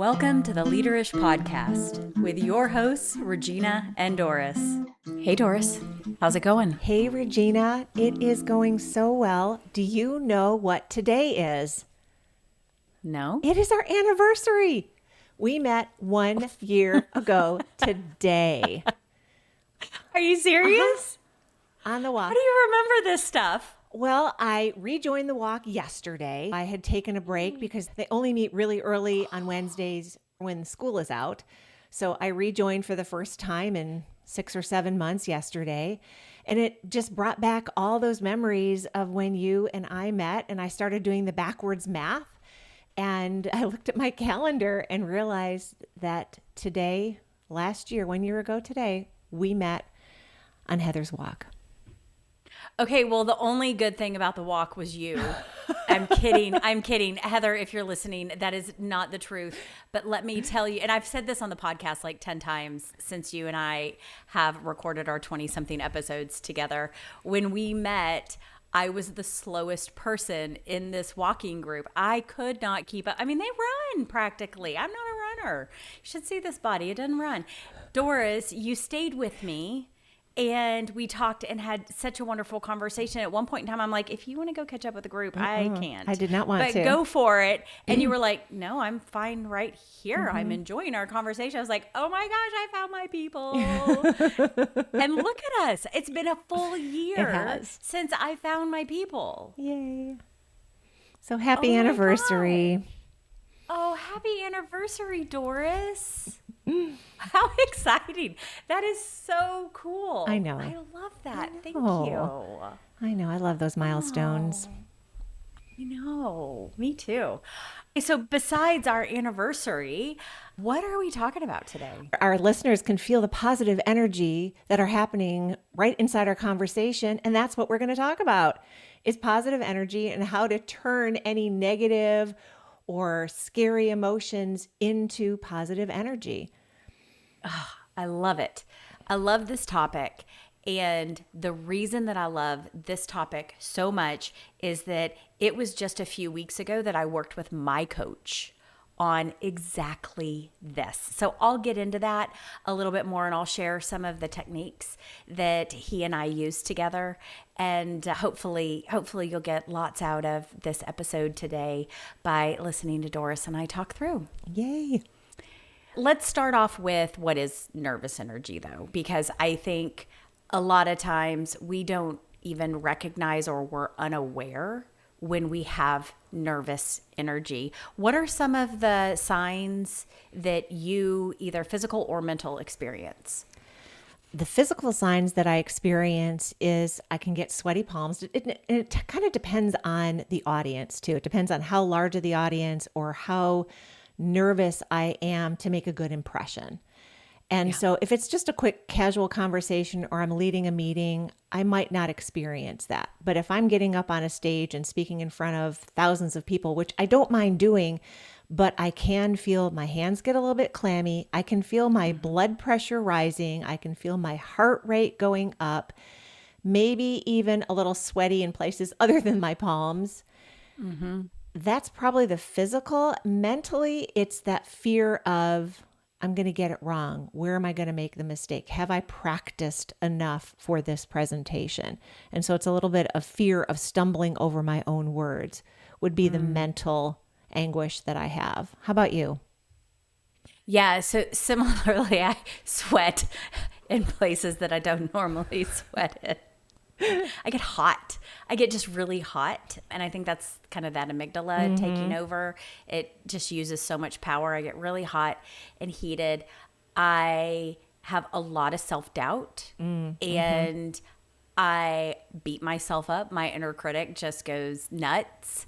Welcome to the Leaderish Podcast with your hosts, Regina and Doris. Hey, Doris. How's it going? Hey, Regina. It is going so well. Do you know what today is? No? It is our anniversary. We met 1 year ago today. Are you serious? On the walk. How do you remember this stuff? Well, I rejoined the walk yesterday. I had taken a break because they only meet really early on Wednesdays when school is out. So I rejoined for the first time in 6 or 7 months yesterday. And it just brought back all those memories of when you and I met, and I started doing the backwards math. And I looked at my calendar and realized that today, last year, 1 year ago today, we met on Heather's walk. Okay, well, the only good thing about the walk was you. I'm kidding. I'm kidding. Heather, if you're listening, that is not the truth. But let me tell you, and I've said this on the podcast like 10 times since you and I have recorded our 20-something episodes together. When we met, I was the slowest person in this walking group. I could not keep up. I mean, they run practically. I'm not a runner. You should see this body. It doesn't run. Doris, you stayed with me. And we talked and had such a wonderful conversation. At one point in time, I'm like, if you want to go catch up with the group, I can't. I did not want to. But go for it. And you were like, no, I'm fine right here. I'm enjoying our conversation. I was like, oh my gosh, I found my people. And look at us. It's been a full year since I found my people. Yay. So happy anniversary. God. Oh, happy anniversary, Doris. How exciting. That is so cool. I know. I love that. Thank you. I know. I love those milestones. I know. Me too. So besides our anniversary, what are we talking about today? Our listeners can feel the positive energy that are happening right inside our conversation. And that's what we're going to talk about is positive energy and how to turn any negative or scary emotions into positive energy. Oh, I love it. I love this topic. And the reason that I love this topic so much is that it was just a few weeks ago that I worked with my coach on exactly this. So I'll get into that a little bit more, and I'll share some of the techniques that he and I use together. And hopefully you'll get lots out of this episode today by listening to Doris and I talk through. Yay. Let's start off with what is nervous energy, though, because I think a lot of times we don't even recognize or we're unaware when we have nervous energy. What are some of the signs that you either physical or mental experience? The physical signs that I experience is I can get sweaty palms. It kind of depends on the audience, too. It depends on how large of the audience or how nervous I am to make a good impression. And so if it's just a quick casual conversation or I'm leading a meeting, I might not experience that. But if I'm getting up on a stage and speaking in front of thousands of people, which I don't mind doing, but I can feel my hands get a little bit clammy. I can feel my blood pressure rising. I can feel my heart rate going up, maybe even a little sweaty in places other than my palms. Mm-hmm. That's probably the physical. Mentally, it's that fear of, I'm going to get it wrong. Where am I going to make the mistake? Have I practiced enough for this presentation? And so it's a little bit of fear of stumbling over my own words would be the mental anguish that I have. How about you? Yeah, so similarly, I sweat in places that I don't normally sweat in. I get hot. I get just really hot. And I think that's kind of that amygdala taking over. It just uses so much power. I get really hot and heated. I have a lot of self-doubt and I beat myself up. My inner critic just goes nuts.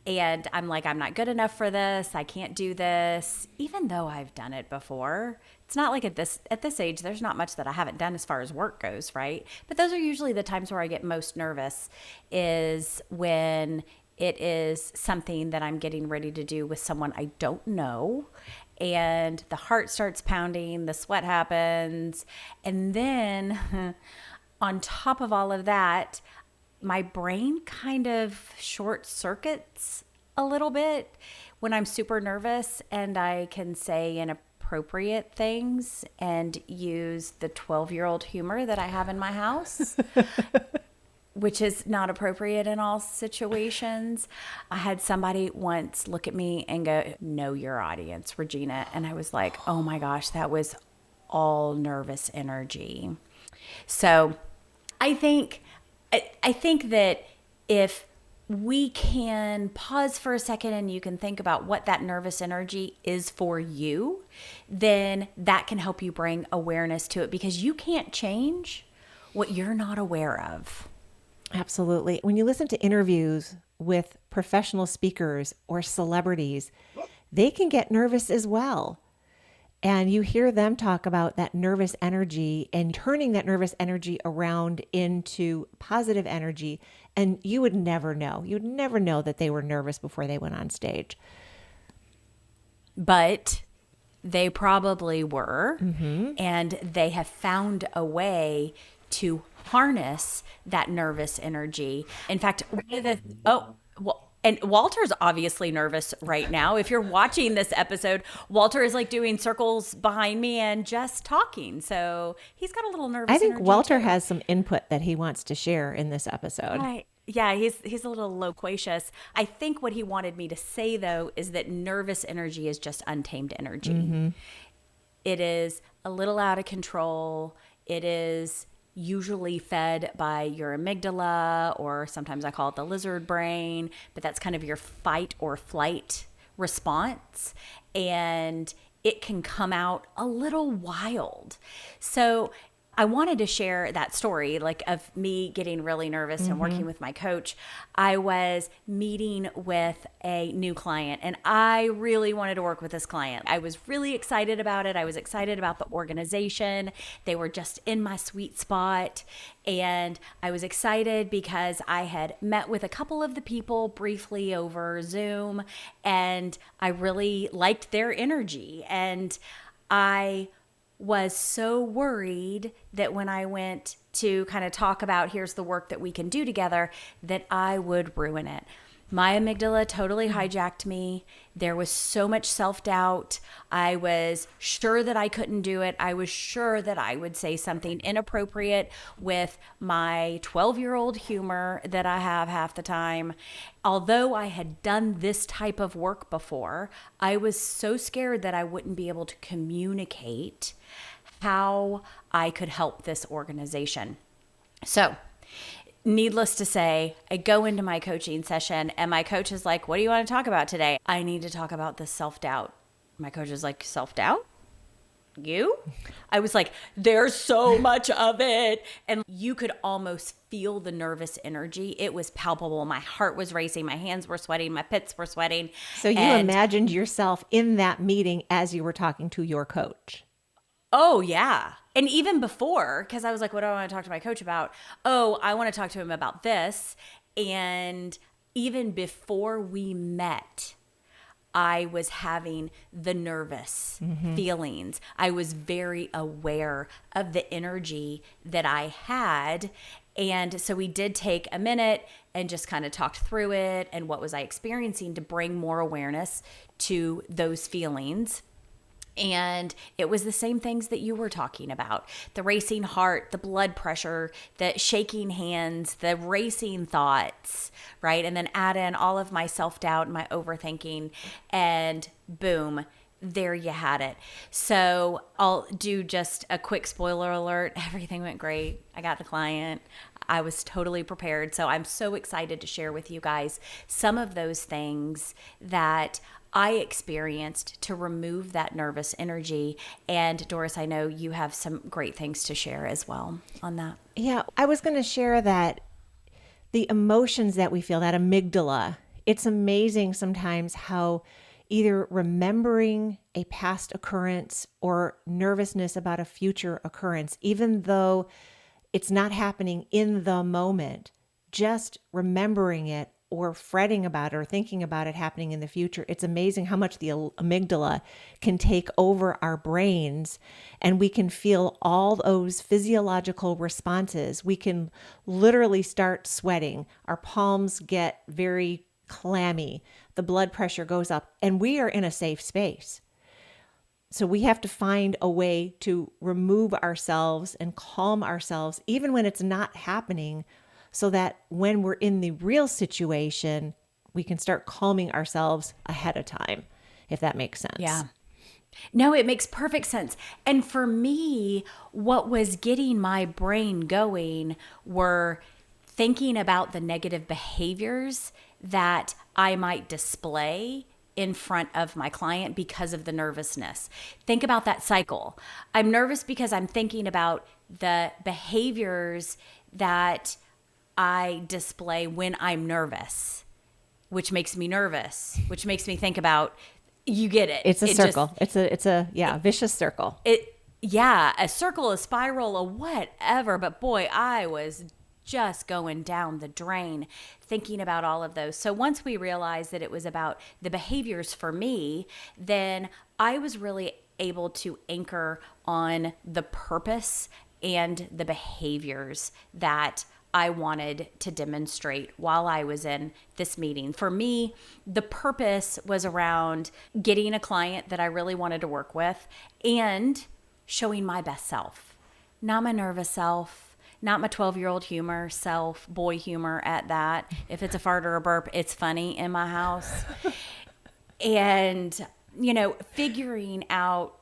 And I'm like, I'm not good enough for this. I can't do this, even though I've done it before. It's not like at this age, there's not much that I haven't done as far as work goes, right? But those are usually the times where I get most nervous is when it is something that I'm getting ready to do with someone I don't know. And the heart starts pounding, the sweat happens. And then on top of all of that, my brain kind of short circuits a little bit when I'm super nervous, and I can say inappropriate things and use the 12-year-old humor that I have in my house, which is not appropriate in all situations. I had somebody once look at me and go, "Know your audience, Regina." And I was like, oh my gosh, that was all nervous energy. So I think that if we can pause for a second and you can think about what that nervous energy is for you, then that can help you bring awareness to it, because you can't change what you're not aware of. Absolutely. When you listen to interviews with professional speakers or celebrities, they can get nervous as well. And you hear them talk about that nervous energy and turning that nervous energy around into positive energy. And you would never know. You'd never know that they were nervous before they went on stage. But they probably were. And they have found a way to harness that nervous energy. In fact, and Walter's obviously nervous right now. If you're watching this episode, Walter is like doing circles behind me and just talking. So he's got a little nervous I think energy Walter too. has some input that he wants to share in this episode. Yeah, he's a little loquacious. I think what he wanted me to say, though, is that nervous energy is just untamed energy. It is a little out of control. It is usually fed by your amygdala, or sometimes I call it the lizard brain, but that's kind of your fight or flight response. And it can come out a little wild. So I wanted to share that story, like of me getting really nervous and working with my coach. I was meeting with a new client, and I really wanted to work with this client. I was really excited about it. I was excited about the organization. They were just in my sweet spot. And I was excited because I had met with a couple of the people briefly over Zoom, and I really liked their energy. And I was so worried that when I went to kind of talk about here's the work that we can do together, that I would ruin it. My amygdala totally hijacked me. There was so much self-doubt. I was sure that I couldn't do it. I was sure that I would say something inappropriate with my 12-year-old humor that I have half the time. Although I had done this type of work before, I was so scared that I wouldn't be able to communicate how I could help this organization. So, needless to say, I go into my coaching session and my coach is like, "What do you want to talk about today?" I need to talk about this self-doubt. My coach is like, "Self-doubt? You?" I was like, "There's so much of it." And you could almost feel the nervous energy. It was palpable. My heart was racing. My hands were sweating. My pits were sweating. So you imagined yourself in that meeting as you were talking to your coach. Oh, yeah. And even before, because I was like, what do I want to talk to my coach about? Oh, I want to talk to him about this. And even before we met, I was having the nervous feelings. I was very aware of the energy that I had. And so we did take a minute and just kind of talked through it and what was I experiencing to bring more awareness to those feelings. And it was the same things that you were talking about: the racing heart, the blood pressure, the shaking hands, the racing thoughts, right? And then add in all of my self-doubt and my overthinking, and boom, there you had it. So I'll do just a quick spoiler alert. Everything went great. I got the client. I was totally prepared. So I'm so excited to share with you guys some of those things that I experienced to remove that nervous energy. And Doris, I know you have some great things to share as well on that. Yeah, I was going to share that the emotions that we feel, that amygdala, it's amazing sometimes how either remembering a past occurrence or nervousness about a future occurrence, even though it's not happening in the moment, just remembering it or fretting about it or thinking about it happening in the future, it's amazing how much the amygdala can take over our brains, and we can feel all those physiological responses. We can literally start sweating. Our palms get very clammy, the blood pressure goes up, and we are in a safe space. So we have to find a way to remove ourselves and calm ourselves, even when it's not happening, so that when we're in the real situation, we can start calming ourselves ahead of time, if that makes sense. Yeah. No, it makes perfect sense. And for me, what was getting my brain going were thinking about the negative behaviors that I might display in front of my client because of the nervousness. Think about that cycle. I'm nervous because I'm thinking about the behaviors that I display when I'm nervous, which makes me nervous, which makes me think about, you get it. It's a circle. It's a vicious circle. A circle, a spiral, a whatever. But boy, I was just going down the drain thinking about all of those. So once we realized that it was about the behaviors for me, then I was really able to anchor on the purpose and the behaviors that I wanted to demonstrate while I was in this meeting. For me, the purpose was around getting a client that I really wanted to work with and showing my best self, not my nervous self, not my 12-year-old humor self, boy humor at that. If it's a fart or a burp, it's funny in my house. And, figuring out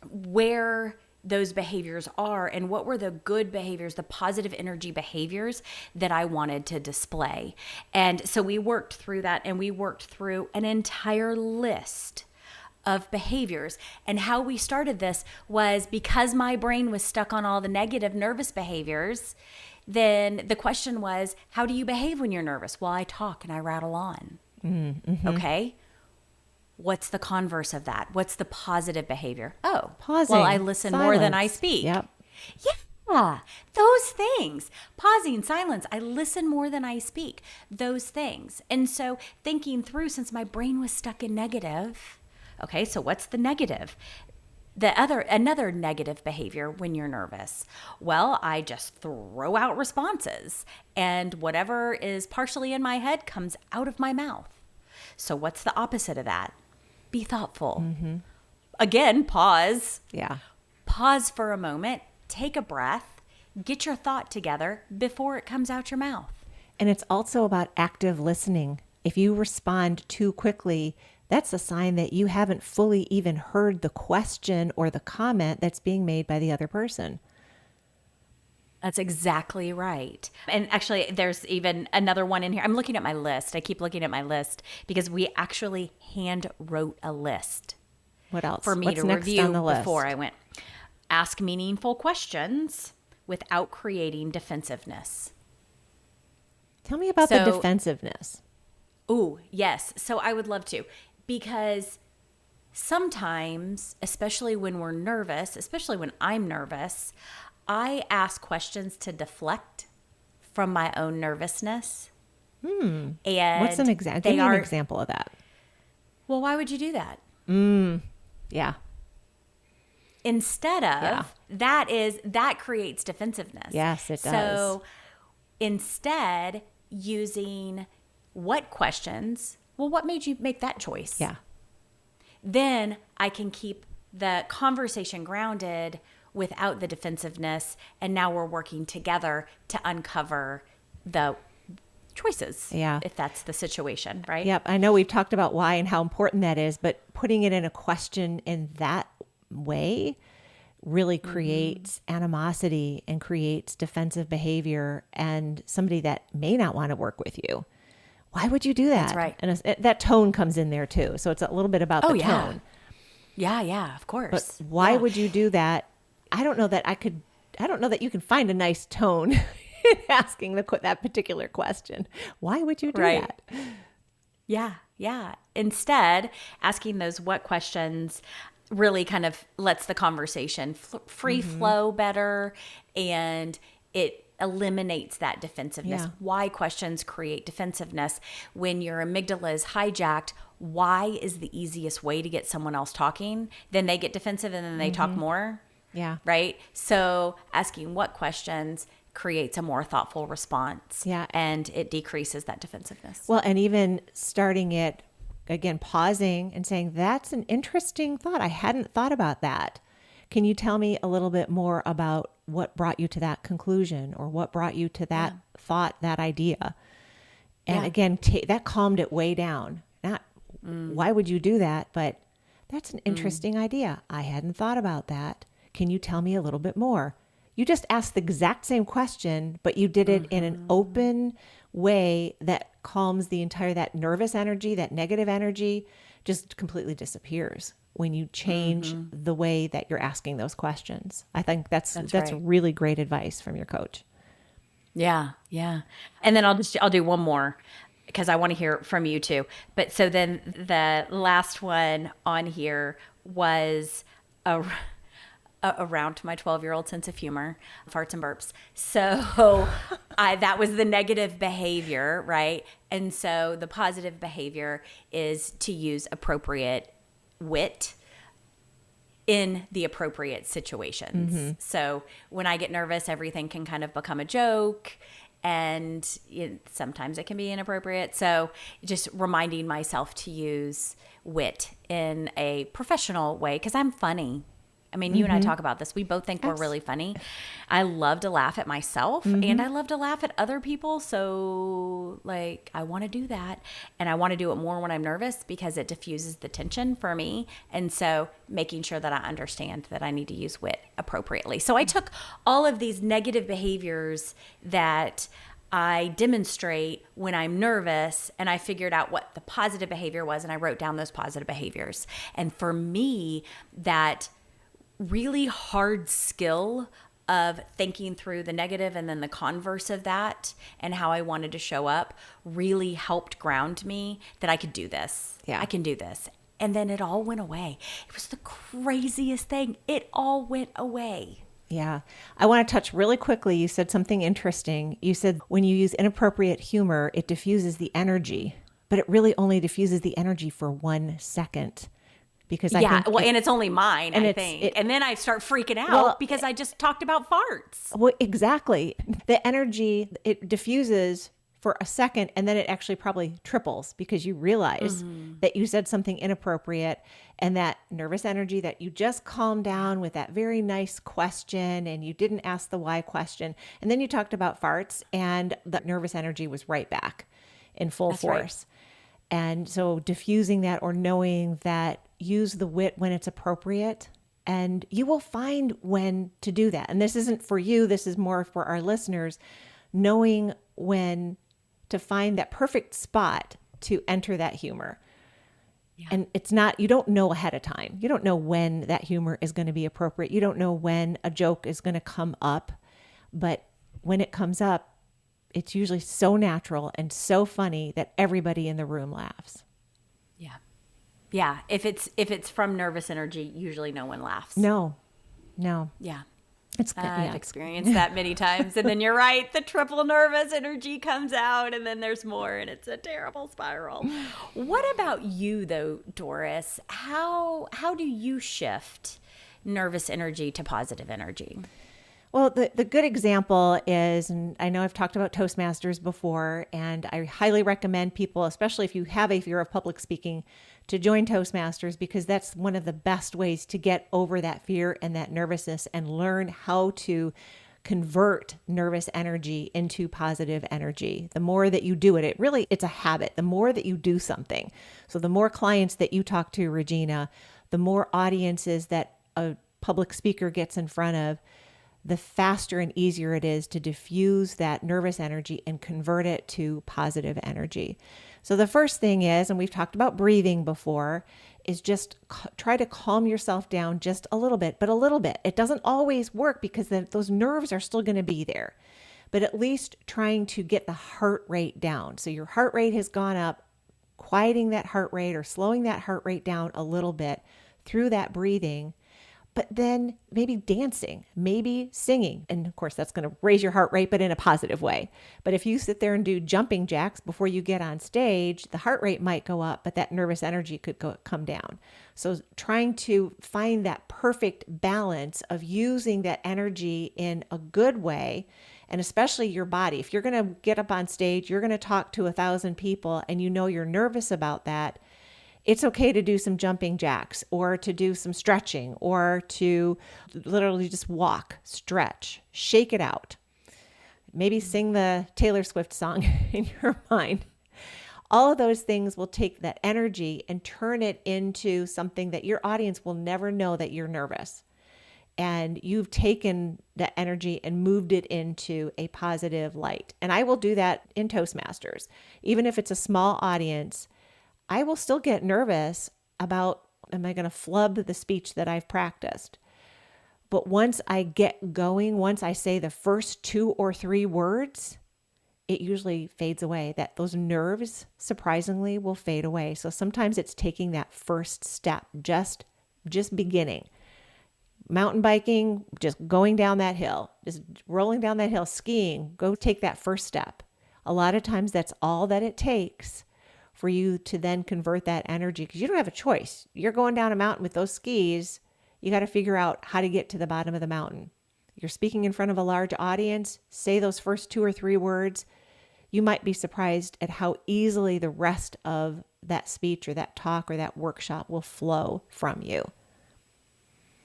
where those behaviors are and what were the good behaviors, the positive energy behaviors that I wanted to display. And so we worked through that, and we worked through an entire list of behaviors. And how we started this was because my brain was stuck on all the negative nervous behaviors. Then the question was, how do you behave when you're nervous? Well, I talk and I rattle on. Mm-hmm. Okay. What's the converse of that? What's the positive behavior? Oh, pausing. Well, I listen more than I speak. Yep. Yeah, those things. Pausing, silence. I listen more than I speak. Those things. And so thinking through, since my brain was stuck in negative, okay, so what's the negative? Another negative behavior when you're nervous. Well, I just throw out responses, and whatever is partially in my head comes out of my mouth. So what's the opposite of that? Be thoughtful. Mm-hmm. Again, pause. Yeah. Pause for a moment, take a breath, get your thought together before it comes out your mouth. And it's also about active listening. If you respond too quickly, that's a sign that you haven't fully even heard the question or the comment that's being made by the other person. That's exactly right. And actually, there's even another one in here. I'm looking at my list. I keep looking at my list because we actually hand wrote a list. What else? For me What's to next review on the list? before I went. Ask meaningful questions without creating defensiveness. Tell me about the defensiveness. Oh, yes. So I would love to, because sometimes, especially when we're nervous, especially when I'm nervous, I ask questions to deflect from my own nervousness. And what's an example? Give me an example of that. Well, why would you do that? Yeah. Instead of that creates defensiveness. Yes, it does. So instead, using what questions? Well, what made you make that choice? Yeah. Then I can keep the conversation grounded without the defensiveness. And now we're working together to uncover the choices. Yeah. If that's the situation, right? Yep. I know we've talked about why and how important that is, but putting it in a question in that way really creates animosity and creates defensive behavior and somebody that may not want to work with you. Why would you do that? That's right. And that tone comes in there too. So it's a little bit about the tone. Yeah, of course. But why would you do that? I don't know that you can find a nice tone in asking that particular question. Why would you do that? Yeah. Instead, asking those what questions really kind of lets the conversation free flow better, and it eliminates that defensiveness. Yeah. Why questions create defensiveness. When your amygdala is hijacked, why is the easiest way to get someone else talking? Then they get defensive and then they talk more. Yeah. Right? So asking what questions creates a more thoughtful response. Yeah. And it decreases that defensiveness. Well, and even starting it again, pausing and saying, that's an interesting thought. I hadn't thought about that. Can you tell me a little bit more about what brought you to that conclusion, or what brought you to that thought, that idea? And again, that calmed it way down. Not why would you do that, but that's an interesting idea. I hadn't thought about that. Can you tell me a little bit more? You just asked the exact same question, but you did it in an open way that calms that nervous energy, that negative energy just completely disappears when you change the way that you're asking those questions. I think that's right. Really great advice from your coach. Yeah. Yeah. And then I'll do one more because I want to hear from you too. But so then the last one on here was around my 12-year-old sense of humor, farts and burps. So that was the negative behavior, right? And so the positive behavior is to use appropriate wit in the appropriate situations. So when I get nervous, everything can kind of become a joke, and sometimes it can be inappropriate. So just reminding myself to use wit in a professional way, because I'm funny. I mean, you and I talk about this. We both think we're really funny. I love to laugh at myself, and I love to laugh at other people. So, like, I want to do that, and I want to do it more when I'm nervous because it diffuses the tension for me. And so making sure that I understand that I need to use wit appropriately. So I took all of these negative behaviors that I demonstrate when I'm nervous, and I figured out what the positive behavior was, and I wrote down those positive behaviors. And for me, that really hard skill of thinking through the negative and then the converse of that and how I wanted to show up really helped ground me that I could do this. Yeah. I can do this. And then it all went away. It was the craziest thing. It all went away. Yeah. I want to touch really quickly. You said something interesting. You said when you use inappropriate humor, it diffuses the energy, but it really only diffuses the energy for 1 second. Because I think and it's only mine, I think. And then I start freaking out because I just talked about farts. Well, exactly. The energy, it diffuses for a second, and then it actually probably triples because you realize that you said something inappropriate, and that nervous energy that you just calmed down with that very nice question, and you didn't ask the why question. And then you talked about farts, and the nervous energy was right back in full force. Right. And so diffusing that, or knowing that, use the wit when it's appropriate, and you will find when to do that. And this isn't for you, this is more for our listeners, knowing when to find that perfect spot to enter that humor. Yeah. And it's not, you don't know ahead of time. You don't know when that humor is going to be appropriate. You don't know when a joke is going to come up, but when it comes up, it's usually so natural and so funny that everybody in the room laughs. Yeah. Yeah, if it's from nervous energy, usually no one laughs. No. Yeah. I've experienced that many times. And then you're right, the triple nervous energy comes out, and then there's more, and it's a terrible spiral. What about you, though, Doris? How do you shift nervous energy to positive energy? Well, the good example is, and I know I've talked about Toastmasters before, and I highly recommend people, especially if you have a fear of public speaking, to join Toastmasters, because that's one of the best ways to get over that fear and that nervousness and learn how to convert nervous energy into positive energy. The more that you do it, it's a habit. The more that you do something. So the more clients that you talk to, Regina, the more audiences that a public speaker gets in front of, the faster and easier it is to diffuse that nervous energy and convert it to positive energy. So the first thing is, and we've talked about breathing before, is just try to calm yourself down just a little bit, but a little bit. It doesn't always work because those nerves are still going to be there, but at least trying to get the heart rate down. So your heart rate has gone up, quieting that heart rate or slowing that heart rate down a little bit through that breathing. But then maybe dancing, maybe singing. And of course, that's going to raise your heart rate, but in a positive way. But if you sit there and do jumping jacks before you get on stage, the heart rate might go up, but that nervous energy could come down. So trying to find that perfect balance of using that energy in a good way And especially your body. If you're going to get up on stage, you're going to talk to 1,000 people and you know you're nervous about that, it's okay to do some jumping jacks or to do some stretching or to literally just walk, stretch, shake it out. Maybe sing the Taylor Swift song in your mind. All of those things will take that energy and turn it into something that your audience will never know that you're nervous. And you've taken that energy and moved it into a positive light. And I will do that in Toastmasters. Even if it's a small audience, I will still get nervous about, am I going to flub the speech that I've practiced? But once I get going, once I say the first 2 or 3 words, it usually fades away. That those nerves, surprisingly, will fade away. So sometimes it's taking that first step, just beginning. Mountain biking, just going down that hill, just rolling down that hill, skiing, go take that first step. A lot of times that's all that it takes for you to then convert that energy, because you don't have a choice. You're going down a mountain with those skis. You got to figure out how to get to the bottom of the mountain. You're speaking in front of a large audience, say those first 2 or 3 words. You might be surprised at how easily the rest of that speech or that talk or that workshop will flow from you.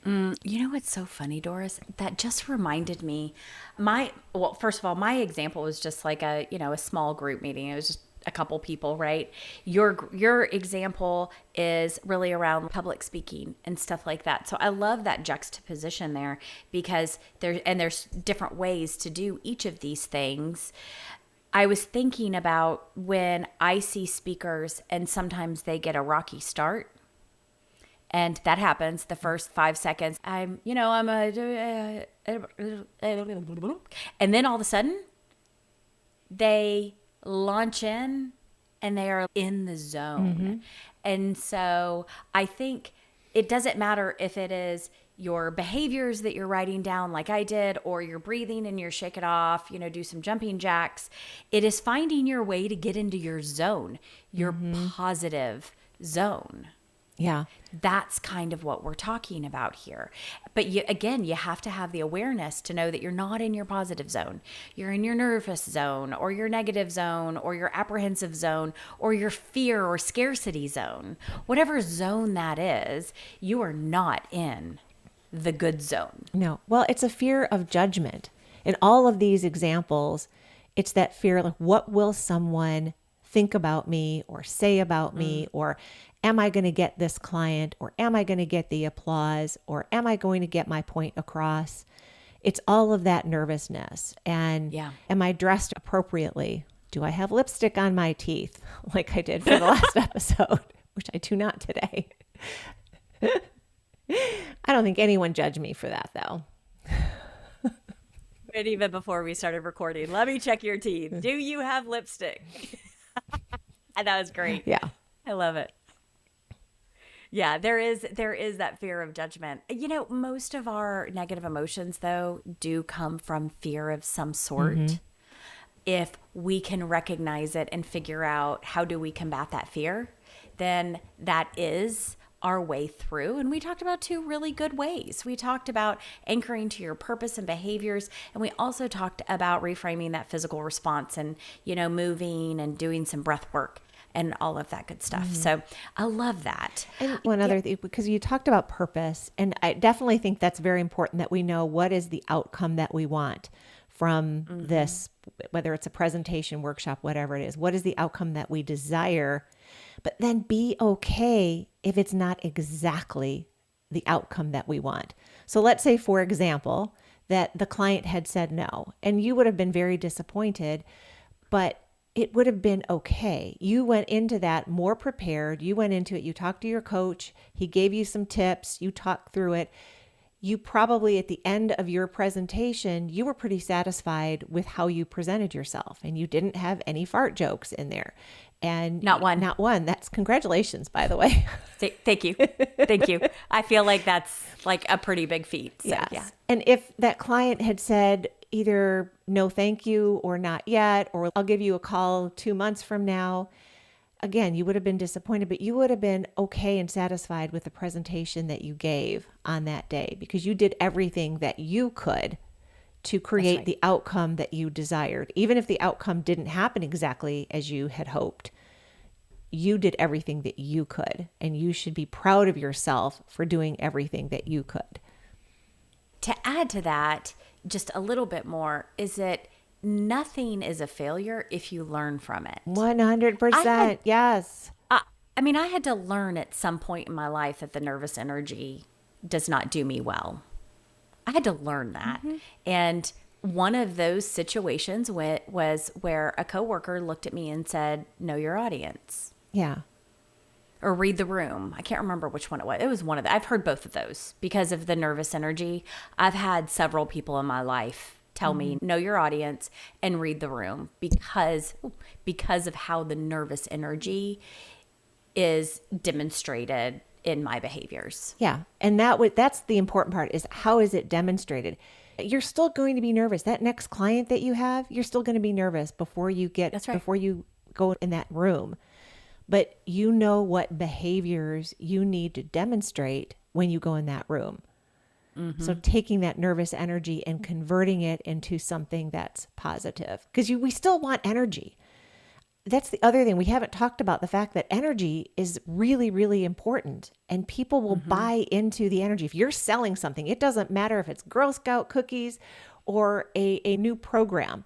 You know what's so funny, Doris? That just reminded me, first of all, my example was just like a small group meeting. It was just a couple people, right? Your example is really around public speaking and stuff like that. So I love that juxtaposition there, because there's different ways to do each of these things. I was thinking about when I see speakers and sometimes they get a rocky start. And that happens the first 5 seconds. And then all of a sudden they launch in and they are in the zone. Mm-hmm. And so I think it doesn't matter if it is your behaviors that you're writing down like I did, or you're breathing and you're shake it off, do some jumping jacks. It is finding your way to get into your zone, your positive zone. Yeah. That's kind of what we're talking about here. But you have to have the awareness to know that you're not in your positive zone. You're in your nervous zone, or your negative zone, or your apprehensive zone, or your fear or scarcity zone. Whatever zone that is, you are not in the good zone. No. Well, it's a fear of judgment. In all of these examples, it's that fear, like, what will someone think about me or say about me, or am I going to get this client, or am I going to get the applause, or am I going to get my point across? It's all of that nervousness. And am I dressed appropriately? Do I have lipstick on my teeth like I did for the last episode, which I do not today? I don't think anyone judged me for that, though. And even before we started recording, let me check your teeth. Do you have lipstick? And that was great. Yeah. I love it. Yeah, there is that fear of judgment. Most of our negative emotions, though, do come from fear of some sort. Mm-hmm. If we can recognize it and figure out how do we combat that fear, then that is our way through. And we talked about 2 really good ways. We talked about anchoring to your purpose and behaviors. And we also talked about reframing that physical response and, moving and doing some breath work and all of that good stuff. Mm-hmm. So I love that. And one other thing, because you talked about purpose, and I definitely think that's very important that we know what is the outcome that we want from this, whether it's a presentation, workshop, whatever it is. What is the outcome that we desire? But then be okay if it's not exactly the outcome that we want. So let's say, for example, that the client had said no, and you would have been very disappointed, but it would have been okay. You went into that more prepared. You went into it. You talked to your coach. He gave you some tips. You talked through it. You probably, at the end of your presentation, you were pretty satisfied with how you presented yourself, and you didn't have any fart jokes in there. And not one. That's congratulations, by the way. Thank you. Thank you. I feel like that's like a pretty big feat. So, yes. Yeah. And if that client had said either no, thank you, or not yet, or I'll give you a call 2 months from now, again, you would have been disappointed, but you would have been okay and satisfied with the presentation that you gave on that day, because you did everything that you could to create right. the outcome that you desired. Even if the outcome didn't happen exactly as you had hoped, you did everything that you could, and you should be proud of yourself for doing everything that you could. To add to that, just a little bit more, is that nothing is a failure if you learn from it. 100%. Yes. I mean, I had to learn at some point in my life that the nervous energy does not do me well. I had to learn that. And one of those situations was where a coworker looked at me and said, "Know your audience." Yeah. Or read the room. I can't remember which one it was. It was one of the, I've heard both of those because of the nervous energy. I've had several people in my life tell me, know your audience and read the room because of how the nervous energy is demonstrated in my behaviors. Yeah. And that's the important part, is how is it demonstrated? You're still going to be nervous. That next client that you have, you're still going to be nervous before you That's right. before you go in that room. But you know what behaviors you need to demonstrate when you go in that room. So taking that nervous energy and converting it into something that's positive, because we still want energy. That's the other thing. We haven't talked about the fact that energy is really, really important, and people will buy into the energy. If you're selling something, it doesn't matter if it's Girl Scout cookies or a new program.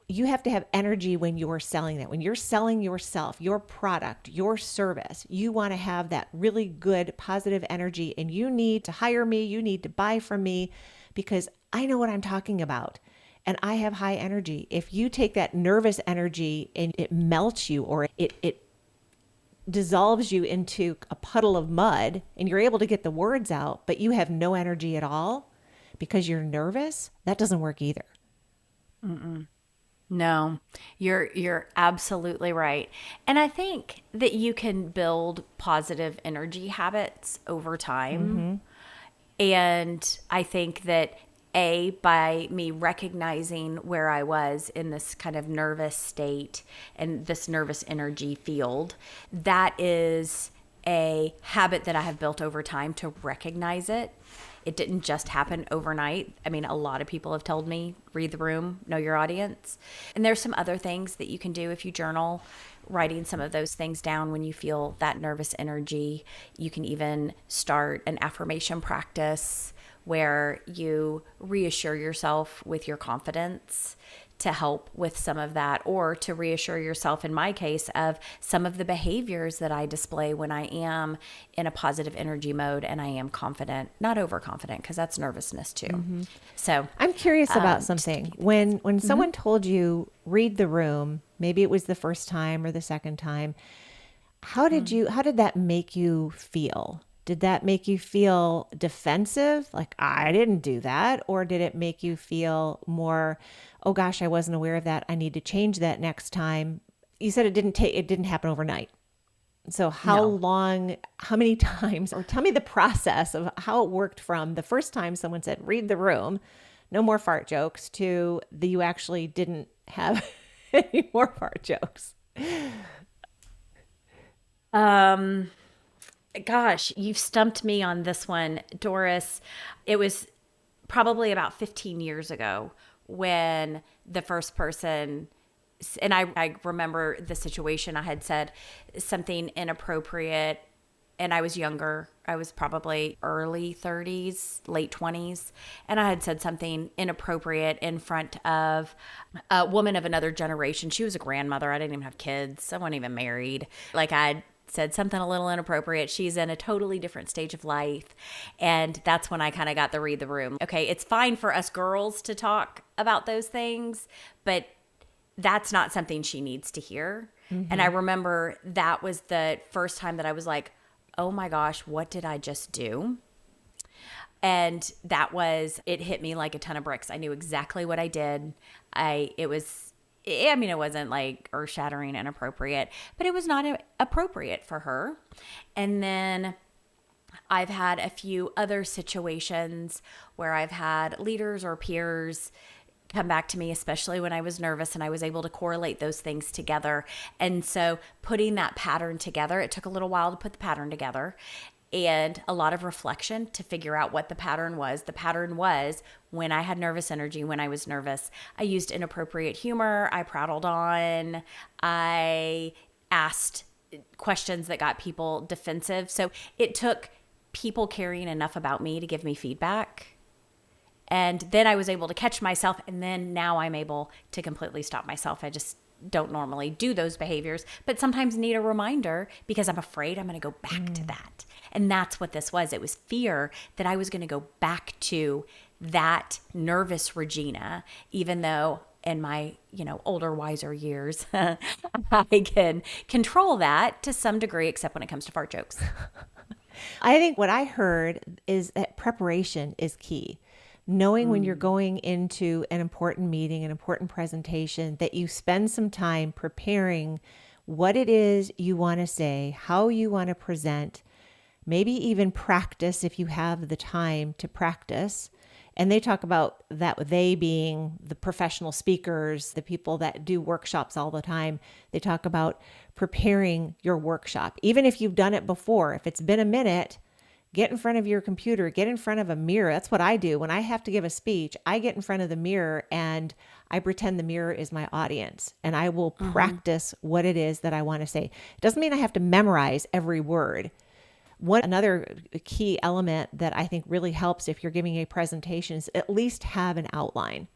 You have to have energy when you're selling that. When you're selling yourself, your product, your service, you want to have that really good, positive energy, and you need to hire me. You need to buy from me because I know what I'm talking about. And I have high energy. If you take that nervous energy and it melts you, or it dissolves you into a puddle of mud, and you're able to get the words out, but you have no energy at all because you're nervous, that doesn't work either. No, you're absolutely right. And I think that you can build positive energy habits over time. And I think that by me recognizing where I was in this kind of nervous state and this nervous energy field, that is a habit that I have built over time to recognize it. It didn't just happen overnight. I mean, a lot of people have told me, read the room, know your audience. And there's some other things that you can do if you journal, writing some of those things down when you feel that nervous energy. You can even start an affirmation practice where you reassure yourself with your confidence to help with some of that, or to reassure yourself, in my case, of some of the behaviors that I display when I am in a positive energy mode and I am confident, not overconfident, because that's nervousness too. So I'm curious about something. When someone told you read the room, maybe it was the first time or the second time, how did that make you feel? Did that make you feel defensive? Like, I didn't do that? Or did it make you feel more, oh gosh, I wasn't aware of that, I need to change that next time? You said it didn't happen overnight. So how long, how many times, or tell me the process of how it worked from the first time someone said, read the room, no more fart jokes, to you actually didn't have any more fart jokes. Gosh, you've stumped me on this one, Doris. It was probably about 15 years ago when the first person, and I remember the situation, I had said something inappropriate, and I was younger. I was probably early 30s, late 20s, and I had said something inappropriate in front of a woman of another generation. She was a grandmother. I didn't even have kids. I wasn't even married. Like, I'd said something a little inappropriate. She's in a totally different stage of life. And that's when I kind of got the read the room. Okay, it's fine for us girls to talk about those things, but that's not something she needs to hear. And I remember that was the first time that I was like, oh my gosh, what did I just do? And it hit me like a ton of bricks. I knew exactly what I did. It wasn't like earth-shattering inappropriate, but it was not appropriate for her. And then I've had a few other situations where I've had leaders or peers come back to me, especially when I was nervous, and I was able to correlate those things together. And so putting that pattern together, it took a little while to put the pattern together. and a lot of reflection to figure out what the pattern was. The pattern was when I had nervous energy, when I was nervous, I used inappropriate humor, I prattled on, I asked questions that got people defensive. So it took people caring enough about me to give me feedback. And then I was able to catch myself, and then now I'm able to completely stop myself. I just don't normally do those behaviors, but sometimes need a reminder because I'm afraid I'm going to go back to that. And that's what this was. It was fear that I was going to go back to that nervous Regina, even though in my, older, wiser years, I can control that to some degree, except when it comes to fart jokes. I think what I heard is that preparation is key. Knowing when you're going into an important meeting, an important presentation, that you spend some time preparing what it is you want to say, how you want to present, maybe even practice if you have the time to practice. And they talk about that, they being the professional speakers, the people that do workshops all the time. They talk about preparing your workshop. Even if you've done it before, if it's been a minute, get in front of your computer, get in front of a mirror. That's what I do. When I have to give a speech, I get in front of the mirror and I pretend the mirror is my audience, and I will practice what it is that I want to say. It doesn't mean I have to memorize every word. Another key element that I think really helps if you're giving a presentation is at least have an outline.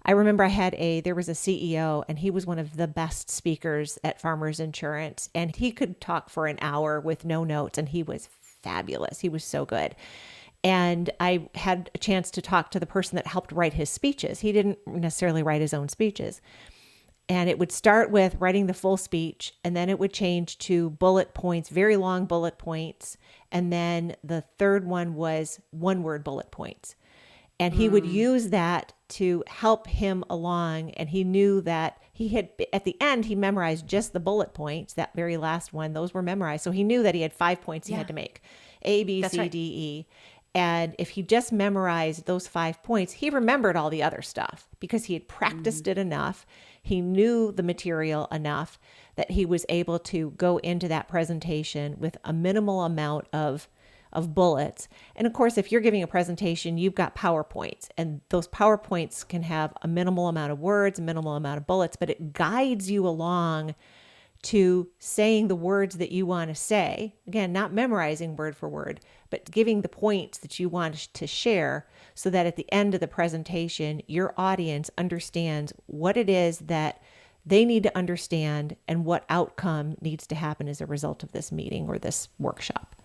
I remember there was a CEO, and he was one of the best speakers at Farmers Insurance, and he could talk for an hour with no notes, and he was fabulous. He was so good. And I had a chance to talk to the person that helped write his speeches. He didn't necessarily write his own speeches. And it would start with writing the full speech, and then it would change to bullet points, very long bullet points. And then the third one was one-word bullet points. And he would use that to help him along. And he knew that at the end, he memorized just the bullet points, that very last one, those were memorized. So he knew that he had 5 points he had to make, A, B, That's C, right. D, E. And if he just memorized those 5 points, he remembered all the other stuff because he had practiced it enough. He knew the material enough that he was able to go into that presentation with a minimal amount of bullets. And of course, if you're giving a presentation, you've got PowerPoints, and those PowerPoints can have a minimal amount of words, a minimal amount of bullets, but it guides you along to saying the words that you want to say. Again, not memorizing word for word, but giving the points that you want to share so that at the end of the presentation, your audience understands what it is that they need to understand and what outcome needs to happen as a result of this meeting or this workshop.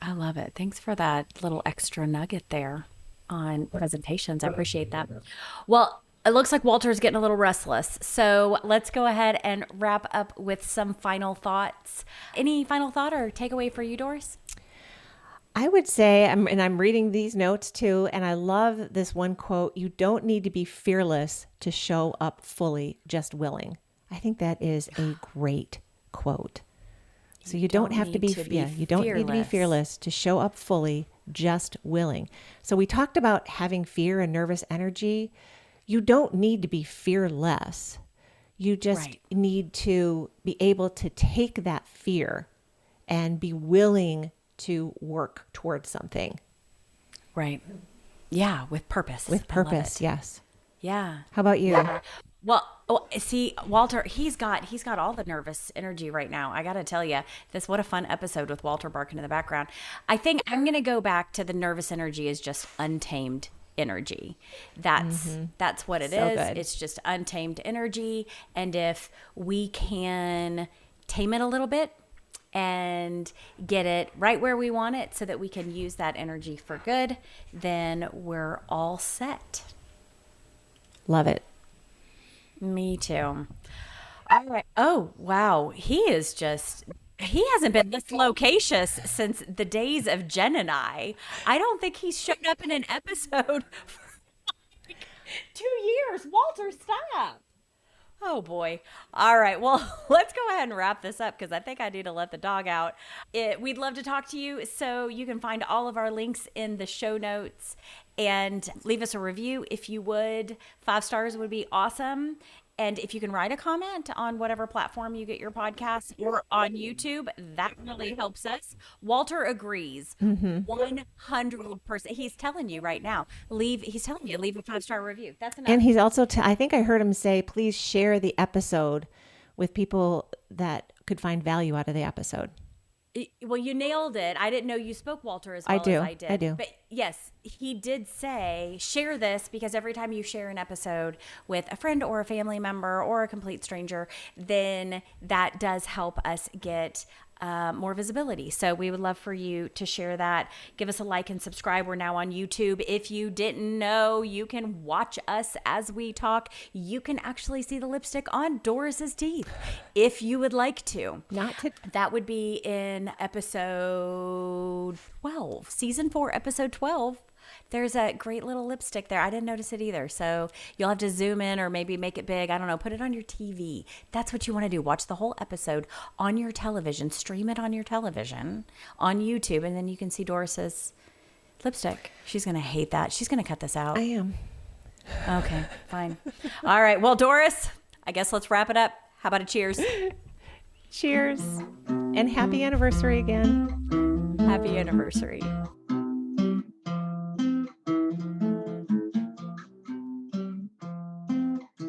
I love it. Thanks for that little extra nugget there on presentations. I appreciate that. Well, it looks like Walter's getting a little restless. So let's go ahead and wrap up with some final thoughts. Any final thought or takeaway for you, Doris? I would say, I'm reading these notes too, and I love this one quote: you don't need to be fearless to show up fully, just willing. I think that is a great quote. So you don't have to be, you don't need to be fearless to show up fully, just willing. So we talked about having fear and nervous energy. You don't need to be fearless. You just need to be able to take that fear and be willing to work towards something. Right. Yeah, with purpose. With purpose, yes. Yeah. How about you? Yeah. Well, see, Walter, he's got all the nervous energy right now. I got to tell you, what a fun episode with Walter barking in the background. I think I'm going to go back to the nervous energy is just untamed energy. That's what it is. Good. It's just untamed energy. And if we can tame it a little bit and get it right where we want it so that we can use that energy for good, then we're all set. Love it. Me too. All right. Oh, wow. He hasn't been this loquacious since the days of Jen and I. I don't think he's showed up in an episode for like 2 years. Walter, stop. Oh boy. All right. Well, let's go ahead and wrap this up because I think I need to let the dog out. We'd love to talk to you. So you can find all of our links in the show notes and leave us a review if you would. 5 stars would be awesome. And if you can write a comment on whatever platform you get your podcast or on YouTube, that really helps us. Walter agrees 100%. He's telling you right now, leave a 5-star review. That's enough. And he's also, I think I heard him say, please share the episode with people that could find value out of the episode. Well, you nailed it. I didn't know you spoke Walter as well as I did. I do. But yes, he did say, share this, because every time you share an episode with a friend or a family member or a complete stranger, then that does help us get more visibility. So we would love for you to share that. Give us a like and subscribe. We're now on YouTube. If you didn't know, you can watch us as we talk. You can actually see the lipstick on Doris's teeth if you would like to. That would be in episode 12, season 4, episode 12. There's a great little lipstick there. I didn't notice it either. So you'll have to zoom in or maybe make it big. I don't know. Put it on your TV. That's what you want to do. Watch the whole episode on your television. Stream it on your television on YouTube. And then you can see Doris's lipstick. She's going to hate that. She's going to cut this out. I am. Okay, fine. All right. Well, Doris, I guess let's wrap it up. How about a cheers? Cheers. And happy anniversary again. Happy anniversary.